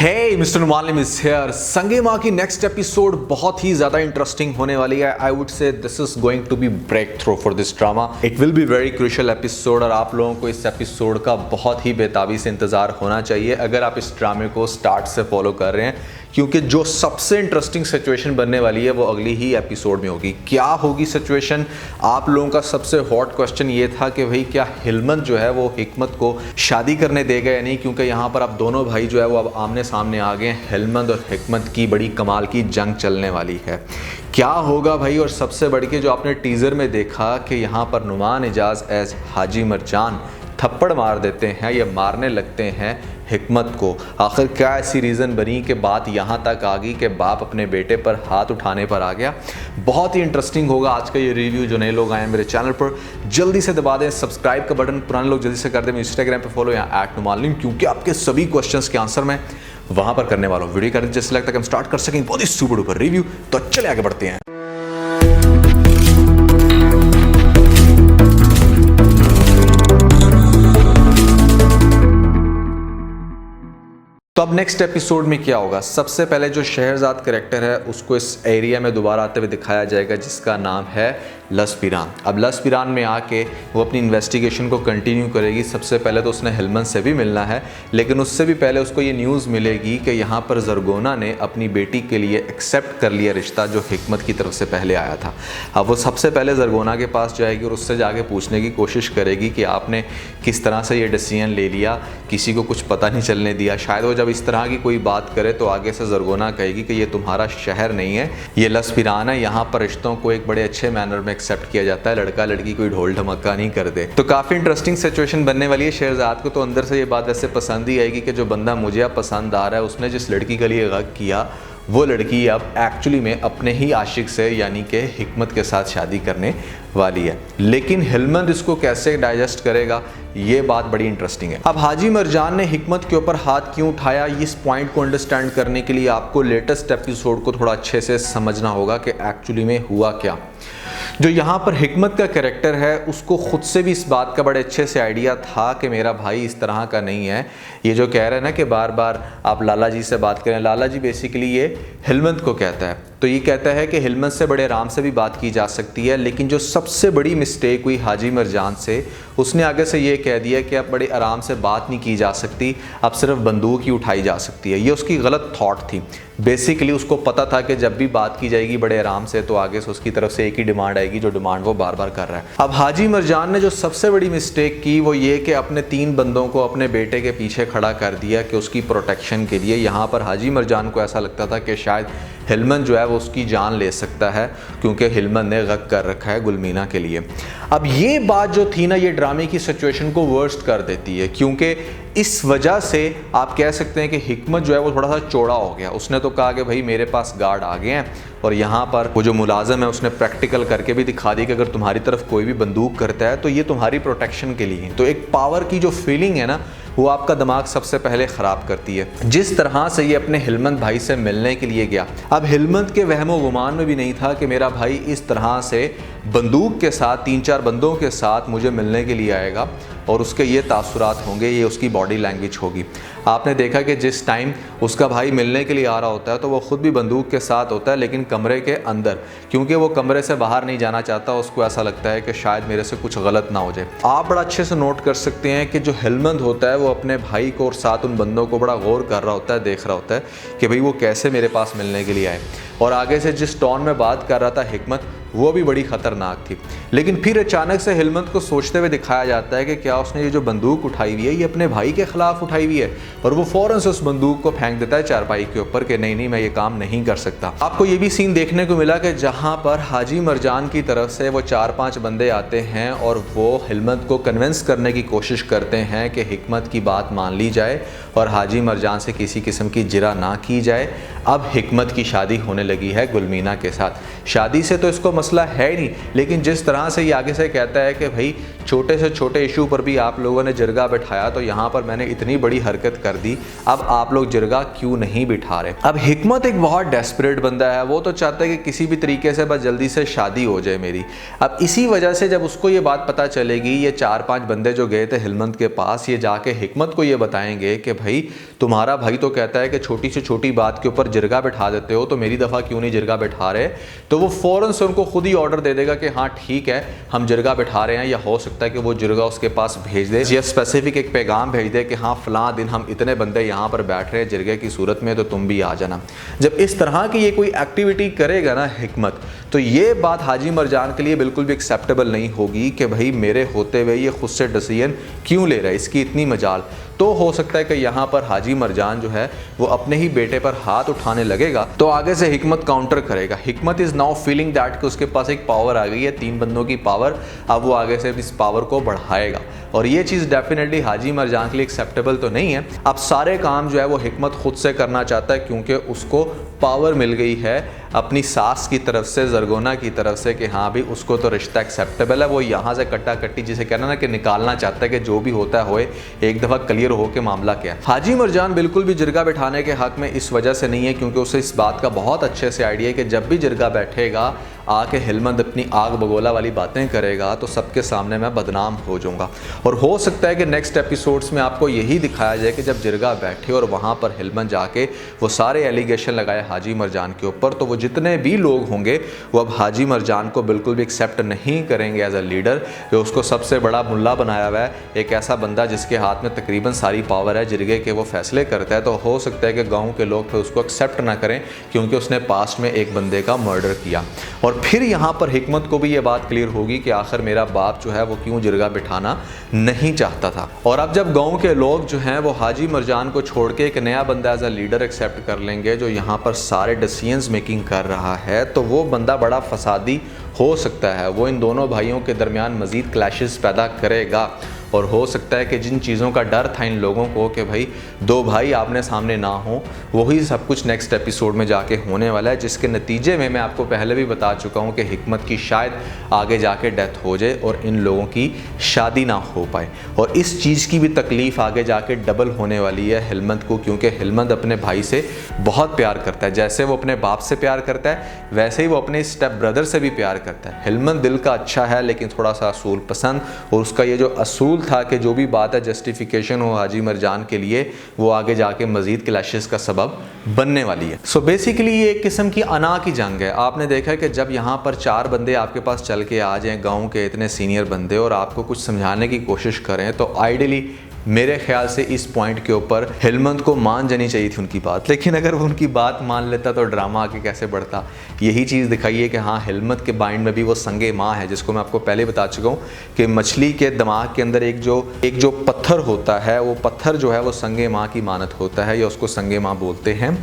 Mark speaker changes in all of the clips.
Speaker 1: Hey mister Malim is here. संगे माँ की नेक्स्ट एपिसोड बहुत ही ज़्यादा इंटरेस्टिंग होने वाली है। I would say this is going to be break through for this drama. It will be very crucial episode और आप लोगों को इस एपिसोड का बहुत ही बेताबी से इंतज़ार होना चाहिए अगर आप इस ड्रामे को स्टार्ट से फॉलो कर रहे हैं, क्योंकि जो सबसे इंटरेस्टिंग सिचुएशन बनने वाली है वो अगली ही एपिसोड में होगी। क्या होगी सिचुएशन? आप लोगों का सबसे हॉट क्वेश्चन ये था कि भाई क्या हिलमत जो है वो हिकमत को शादी करने देगा या नहीं, क्योंकि यहाँ पर अब दोनों भाई जो है वो अब आमने सामने आ गए हैं। हिलमत और हिकमत की बड़ी कमाल की जंग चलने वाली है। क्या होगा भाई? और सबसे बढ़ के जो आपने टीज़र में देखा कि यहाँ पर नुमान एजाज एज हाजी मरजान थप्पड़ मार देते हैं या मारने लगते हैं हिकमत को। आखिर क्या ऐसी रीज़न बनी कि बात यहाँ तक आ गई कि बाप अपने बेटे पर हाथ उठाने पर आ गया? बहुत ही इंटरेस्टिंग होगा आज का ये रिव्यू। जो नए लोग आए हैं मेरे चैनल पर जल्दी से दबा दें सब्सक्राइब का बटन, पुराने लोग जल्दी से कर दें इंस्टाग्राम पे फॉलो या @नुमालिम, क्योंकि आपके सभी क्वेश्चंस के आंसर मैं वहाँ पर करने वाला हूँ। वीडियो करने जैसे लगता है कि हम स्टार्ट कर सकें बहुत ही सुपर डुपर रिव्यू। तो चले आगे बढ़ते हैं। तो अब नेक्स्ट एपिसोड में क्या होगा? सबसे पहले जो शहरजाद कैरेक्टर है उसको इस एरिया में दोबारा आते हुए दिखाया जाएगा जिसका नाम है लसपिरान। अब लसपिरान में आके वो अपनी इन्वेस्टिगेशन को कंटिन्यू करेगी। सबसे पहले तो उसने हिलमत से भी मिलना है, लेकिन उससे भी पहले उसको ये न्यूज़ मिलेगी कि यहाँ पर जरगोना ने अपनी बेटी के लिए एक्सेप्ट कर लिया रिश्ता जो हिकमत की तरफ से पहले आया था। अब वो सबसे पहले जरगोना के पास जाएगी और उससे जाके पूछने की कोशिश करेगी कि आपने किस तरह से ये डिसीजन ले लिया, किसी को कुछ पता नहीं चलने दिया। शायद वो जब इस तरह की कोई बात करे तो आगे से जरगोना कहेगी कि ये तुम्हारा शहर नहीं है, ये लसपिरान है। यहाँ पर रिश्तों को एक बड़े अच्छे मैनर में एक्सेप्ट किया जाता है, लड़का लड़की कोई ढोल ढमक्का नहीं कर दे। तो काफ़ी इंटरेस्टिंग सिचुएशन बनने वाली है। शहरजाद को तो अंदर से ये बात वैसे पसंद ही आएगी कि जो बंदा मुझे अब पसंद आ रहा है उसने जिस लड़की के लिए गक किया वो लड़की अब एक्चुअली में अपने ही आशिक से यानी कि हिकमत के साथ शादी करने वाली है। लेकिन हिलमत इसको कैसे डाइजेस्ट करेगा, ये बात बड़ी इंटरेस्टिंग है। अब हाजी मरजान ने हिकमत के ऊपर हाथ क्यों उठाया, इस पॉइंट को अंडरस्टैंड करने के लिए आपको लेटेस्ट एपिसोड को थोड़ा अच्छे से समझना होगा कि एक्चुअली में हुआ क्या। जो यहाँ पर हिकमत का कैरेक्टर है उसको खुद से भी इस बात का बड़े अच्छे से आइडिया था कि मेरा भाई इस तरह का नहीं है। ये जो कह रहे हैं ना कि बार बार आप लाला जी से बात करें, लाला जी बेसिकली ये हिलमत को कहता है। तो ये कहता है कि हिलमत से बड़े आराम से भी बात की जा सकती है, लेकिन जो सबसे बड़ी मिस्टेक हुई हाजी मरजान से, उसने आगे से ये कह दिया कि अब बड़े आराम से बात नहीं की जा सकती, अब सिर्फ बंदूक ही उठाई जा सकती है। ये उसकी गलत थॉट थी। बेसिकली उसको पता था कि जब भी बात की जाएगी बड़े आराम से तो आगे से उसकी तरफ से एक ही डिमांड आएगी जो डिमांड वो बार बार कर रहा है। अब हाजी मरजान ने जो सबसे बड़ी मिस्टेक की वो ये कि अपने 3 बंदों को अपने बेटे के पीछे खड़ा कर दिया कि उसकी प्रोटेक्शन के लिए। यहाँ पर हाजी मरजान को ऐसा लगता था कि शायद हिलमत जो है वो उसकी जान ले सकता है, क्योंकि हिलमत ने गक कर रखा है गुलमीना के लिए। अब ये बात जो थी ना, ये ड्रामे की सिचुएशन को वर्स्ट कर देती है, क्योंकि इस वजह से आप कह सकते हैं कि हिकमत जो है वो थोड़ा सा चौड़ा हो गया। उसने तो कहा कि भाई मेरे पास गार्ड आ गए हैं, और यहाँ पर वो जो मुलाजम है उसने प्रैक्टिकल करके भी दिखा दी कि अगर तुम्हारी तरफ कोई भी बंदूक करता है तो ये तुम्हारी प्रोटेक्शन के लिए है। तो एक पावर की जो फीलिंग है ना वो आपका दिमाग सबसे पहले ख़राब करती है। जिस तरह से ये अपने हिलमत भाई से मिलने के लिए गया, अब हिलमत के वहमो गुमान में भी नहीं था कि मेरा भाई इस तरह से बंदूक के साथ 3-4 बंदों के साथ मुझे मिलने के लिए आएगा और उसके ये तासुरात होंगे, ये उसकी बॉडी लैंग्वेज होगी। आपने देखा कि जिस टाइम उसका भाई मिलने के लिए आ रहा होता है तो वो ख़ुद भी बंदूक के साथ होता है, लेकिन कमरे के अंदर, क्योंकि वो कमरे से बाहर नहीं जाना चाहता। उसको ऐसा लगता है कि शायद मेरे से कुछ गलत ना हो जाए। आप बड़ा अच्छे से नोट कर सकते हैं कि जो हिलमत होता है वो अपने भाई को और साथ उन बंदों को बड़ा गौर कर रहा होता है, देख रहा होता है कि भाई वो कैसे मेरे पास मिलने के लिए आए। और आगे से जिस टोन में बात कर रहा था हिकमत, वो भी बड़ी ख़तरनाक थी। लेकिन फिर अचानक से हिलमत को सोचते हुए दिखाया जाता है कि क्या उसने ये जो बंदूक उठाई हुई है ये अपने भाई के ख़िलाफ़ उठाई हुई है, और वो फ़ौरन से उस बंदूक को फेंक देता है चारपाई के ऊपर कि नहीं मैं ये काम नहीं कर सकता। आपको ये भी सीन देखने को मिला कि जहाँ पर हाजी मरजान की तरफ से वो 4-5 बंदे आते हैं और वो हिलमत को कन्विंस करने की कोशिश करते हैं कि हिकमत की बात मान ली जाए और हाजी मरजान से किसी किस्म की जिरा ना की जाए। अब हिकमत की शादी होने लगी है गुलमीना के साथ। शादी से तो इसको मसला है ही नहीं, लेकिन जिस तरह से ये आगे से कहता है कि भाई छोटे से छोटे इशू पर भी आप लोगों ने जिरगा बिठाया, तो यहाँ पर मैंने इतनी बड़ी हरकत कर दी, अब आप लोग जिरगा क्यों नहीं बिठा रहे। अब हिकमत एक बहुत डेस्परेट बंदा है, वो तो चाहता है कि किसी भी तरीके से बस जल्दी से शादी हो जाए मेरी। अब इसी वजह से जब उसको ये बात पता चलेगी, ये 4-5 बंदे जो गए थे हिलमंद के पास, ये जाके हिकमत को ये बताएंगे कि भाई तुम्हारा भाई तो कहता है कि छोटी से छोटी बात के ऊपर जिरगा बिठा देते हो, तो मेरी दफ़ा क्यों नहीं जिरगा बिठा रहे, तो वो फ़ौरन से उनको खुद ही ऑर्डर दे देगा कि हाँ ठीक है हम जिरगा बिठा रहे हैं, या हो सकता है कि वो जिरगा उसके पास भेज दे या स्पेसिफिक एक पैगाम भेज दे कि हाँ फलां दिन हम इतने बंदे यहाँ पर बैठ रहे हैं जिरगे की सूरत में, तो तुम भी आ जाना। जब इस तरह की ये कोई एक्टिविटी करेगा ना हिकमत, तो ये बात हाजी मरजान के लिए बिल्कुल भी एक्सेप्टेबल नहीं होगी कि भाई मेरे होते हुए ये खुद से डिसीजन क्यों ले रहा है, इसकी इतनी मजाल। तो हो सकता है कि यहाँ पर हाजी मरजान जो है वो अपने ही बेटे पर हाथ उठाने लगेगा, तो आगे से हिकमत काउंटर करेगा। हिकमत इज़ नाउ फीलिंग दैट कि उसके पास एक पावर आ गई है, 3 बंदों की पावर, अब वो आगे से इस पावर को बढ़ाएगा, और ये चीज़ डेफिनेटली हाजी मरजान के लिए एक्सेप्टेबल तो नहीं है। अब सारे काम जो है वो हिकमत खुद से करना चाहता है, क्योंकि उसको पावर मिल गई है अपनी सास की तरफ से, जरगोना की तरफ से, कि हाँ भी उसको तो रिश्ता एक्सेप्टेबल है। वो यहाँ से कट्टा कट्टी जिसे कहना ना कि निकालना चाहता है कि जो भी होता है होए, एक दफ़ा क्लियर हो के मामला क्या है। हाजी मरजान बिल्कुल भी जिरगा बैठाने के हक में इस वजह से नहीं है क्योंकि उसे इस बात का बहुत अच्छे से आइडिया है कि जब भी जिरगा बैठेगा आके हिलमंद अपनी आग बगोला वाली बातें करेगा तो सबके सामने मैं बदनाम हो जाऊंगा। और हो सकता है कि नेक्स्ट एपिसोड्स में आपको यही दिखाया जाए कि जब जिरगा बैठे और वहाँ पर हिलमंद जाके वो सारे एलिगेशन लगाए हाजी मरजान के ऊपर, तो वो जितने भी लोग होंगे वो अब हाजी मरजान को बिल्कुल भी एक्सेप्ट नहीं करेंगे एज अ लीडर, जो उसको सबसे बड़ा मुल्ला बनाया हुआ है, एक ऐसा बंदा जिसके हाथ में तकरीबन सारी पावर है, जिरगे के वो फैसले करता है। तो हो सकता है कि गाँव के लोग फिर उसको एक्सेप्ट ना करें क्योंकि उसने पास्ट में एक बंदे का मर्डर किया। और फिर यहाँ पर हिकमत को भी ये बात क्लियर होगी कि आखिर मेरा बाप जो है वो क्यों जिरगा बिठाना नहीं चाहता था। और अब जब गांव के लोग जो हैं वो हाजी मरजान को छोड़ के एक नया बंदा एज अ लीडर एक्सेप्ट कर लेंगे जो यहाँ पर सारे डिसीजंस मेकिंग कर रहा है, तो वो बंदा बड़ा फसादी हो सकता है। वो इन दोनों भाइयों के दरमियान मज़ीद क्लैशेस पैदा करेगा, और हो सकता है कि जिन चीज़ों का डर था इन लोगों को कि भाई 2 भाई आमने सामने ना हो, वही सब कुछ नेक्स्ट एपिसोड में जाके होने वाला है, जिसके नतीजे में मैं आपको पहले भी बता चुका हूँ कि हिकमत की शायद आगे जाके डेथ हो जाए और इन लोगों की शादी ना हो पाए। और इस चीज़ की भी तकलीफ़ आगे जाके डबल होने वाली है हिलमंद को, क्योंकि हिलमंद अपने भाई से बहुत प्यार करता है। जैसे वो अपने बाप से प्यार करता है वैसे ही वो अपने स्टेप ब्रदर से भी प्यार करता है। हिलमंद दिल का अच्छा है लेकिन थोड़ा सा असूल पसंद, और उसका ये जो असूल था कि जो भी बात है जस्टिफिकेशन हो हाजी मरजान के लिए, वो आगे जाके मजीद क्लैशेस का सबब बनने वाली है। सो बेसिकली ये एक किस्म की अना की जंग है। आपने देखा कि जब यहाँ पर 4 बंदे आपके पास चल के आ जाएं, गाँव के इतने सीनियर बंदे, और आपको कुछ समझाने की कोशिश करें, तो आइडियली मेरे ख्याल से इस पॉइंट के ऊपर हिलमंद को मान जानी चाहिए थी उनकी बात। लेकिन अगर वो उनकी बात मान लेता तो ड्रामा आगे कैसे बढ़ता। यही चीज़ दिखाई है कि हाँ हिलमंद के माइंड में भी वो संगे माँ है, जिसको मैं आपको पहले बता चुका हूँ कि मछली के दिमाग के अंदर एक जो पत्थर होता है, वो पत्थर जो है वो संगे माँ की मानत होता है, या उसको संगे माँ बोलते हैं।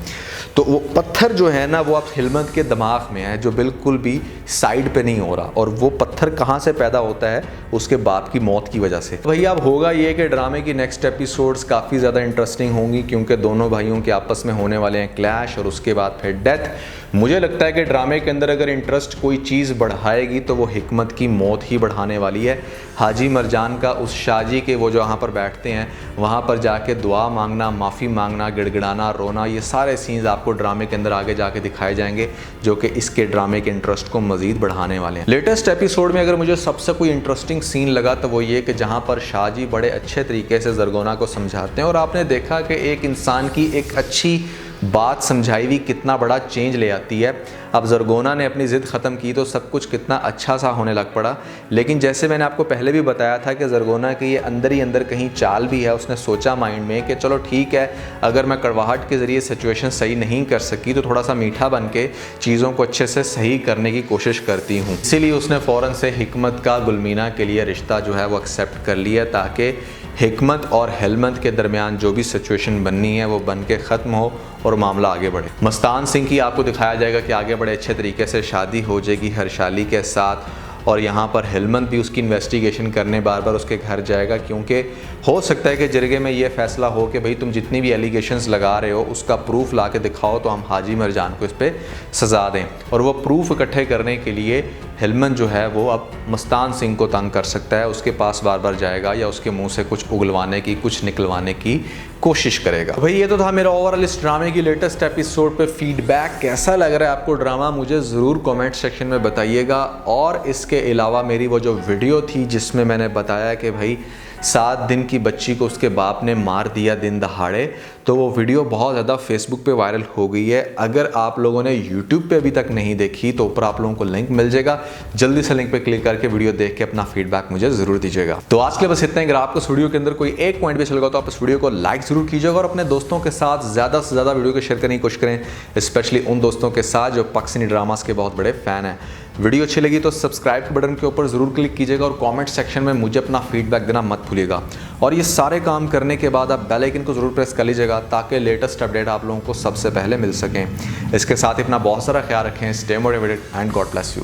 Speaker 1: तो वो पत्थर जो है ना वो अब हिलमंद के दिमाग में है, जो बिल्कुल भी साइड पे नहीं हो रहा। और वो पत्थर कहाँ से पैदा होता है? उसके बाप की मौत की वजह से। भैया अब होगा ये कि ड्रामे की नेक्स्ट एपिसोड्स काफ़ी ज़्यादा इंटरेस्टिंग होंगी, क्योंकि दोनों भाइयों के आपस में होने वाले हैं क्लैश, और उसके बाद फिर डेथ। मुझे लगता है कि ड्रामे के अंदर अगर इंटरेस्ट कोई चीज़ बढ़ाएगी तो वो हिकमत की मौत ही बढ़ाने वाली है। हाजी मरजान का उस शाजी के वो जो वहाँ पर बैठते हैं वहाँ पर जाके दुआ मांगना, माफ़ी मांगना, गिड़गिड़ाना, रोना, ये सारे सीन्स आपको ड्रामे के अंदर आगे जाके दिखाए जाएंगे, जो कि इसके ड्रामे के इंटरेस्ट को मज़ीद बढ़ाने वाले हैं। लेटेस्ट एपिसोड में अगर मुझे सबसे कोई इंटरेस्टिंग सीन लगा तो वो ये कि जहाँ पर शाहजी बड़े अच्छे तरीके से जरगोना को समझाते हैं, और आपने देखा कि एक इंसान की एक अच्छी बात समझाई हुई कितना बड़ा चेंज ले आती है। अब जरगोना ने अपनी ज़िद ख़त्म की तो सब कुछ कितना अच्छा सा होने लग पड़ा। लेकिन जैसे मैंने आपको पहले भी बताया था कि जरगोना के ये अंदर ही अंदर कहीं चाल भी है। उसने सोचा माइंड में कि चलो ठीक है, अगर मैं कड़वाहट के ज़रिए सिचुएशन सही नहीं कर सकी तो थोड़ा सा मीठा बन के चीज़ों को अच्छे से सही करने की कोशिश करती हूँ। इसीलिए उसने फ़ौरन से हिकमत का गुलमीना के लिए रिश्ता जो है वो एक्सेप्ट कर लिया, ताकि हिकमत और हिलमंद के दरमियान जो भी सिचुएशन बननी है वो बन के ख़त्म हो और मामला आगे बढ़े। मस्तान सिंह की आपको दिखाया जाएगा कि आगे बड़े अच्छे तरीके से शादी हो जाएगी हर्षाली के साथ, और यहाँ पर हिलमंद भी उसकी इन्वेस्टिगेशन करने बार बार उसके घर जाएगा, क्योंकि हो सकता है कि जिरगे में ये फैसला हो कि भाई तुम जितनी भी एलिगेशंस लगा रहे हो उसका प्रूफ ला के दिखाओ तो हम हाजी मरजान को इस पर सज़ा दें। और वो प्रूफ इकट्ठे करने के लिए हिलमन जो है वो अब मस्तान सिंह को तंग कर सकता है, उसके पास बार बार जाएगा या उसके मुंह से कुछ उगलवाने की, कुछ निकलवाने की कोशिश करेगा। भाई ये तो था मेरा ओवरऑल इस ड्रामे की लेटेस्ट एपिसोड पे फीडबैक। कैसा लग रहा है आपको ड्रामा, मुझे ज़रूर कमेंट सेक्शन में बताइएगा। और इसके अलावा मेरी वो जो वीडियो थी जिसमें मैंने बताया कि भाई 7 दिन की बच्ची को उसके बाप ने मार दिया दिन दहाड़े, तो वो वीडियो बहुत ज़्यादा फेसबुक पे वायरल हो गई है। अगर आप लोगों ने यूट्यूब पे अभी तक नहीं देखी तो ऊपर आप लोगों को लिंक मिल जाएगा, जल्दी से लिंक पे क्लिक करके वीडियो देख के अपना फीडबैक मुझे ज़रूर दीजिएगा। तो आज के लिए बस इतना ही। अगर आपको इस वीडियो के अंदर कोई एक पॉइंट भी अच्छा लगा तो आप इस वीडियो को लाइक ज़रूर कीजिएगा और अपने दोस्तों के साथ ज़्यादा से ज़्यादा वीडियो को शेयर करने की कोशिश करें, स्पेशली उन दोस्तों के साथ जो पाकिस्तानी ड्रामास के बहुत बड़े फ़ैन हैं। वीडियो अच्छी लगी तो सब्सक्राइब के बटन के ऊपर ज़रूर क्लिक कीजिएगा और कमेंट सेक्शन में मुझे अपना फीडबैक देना मत भूलिएगा। और ये सारे काम करने के बाद आप बेल आइकन को ज़रूर प्रेस कर लीजिएगा ताकि लेटेस्ट अपडेट आप लोगों को सबसे पहले मिल सकें। इसके साथ ही अपना बहुत सारा ख्याल रखें। Stay motivated and God bless you.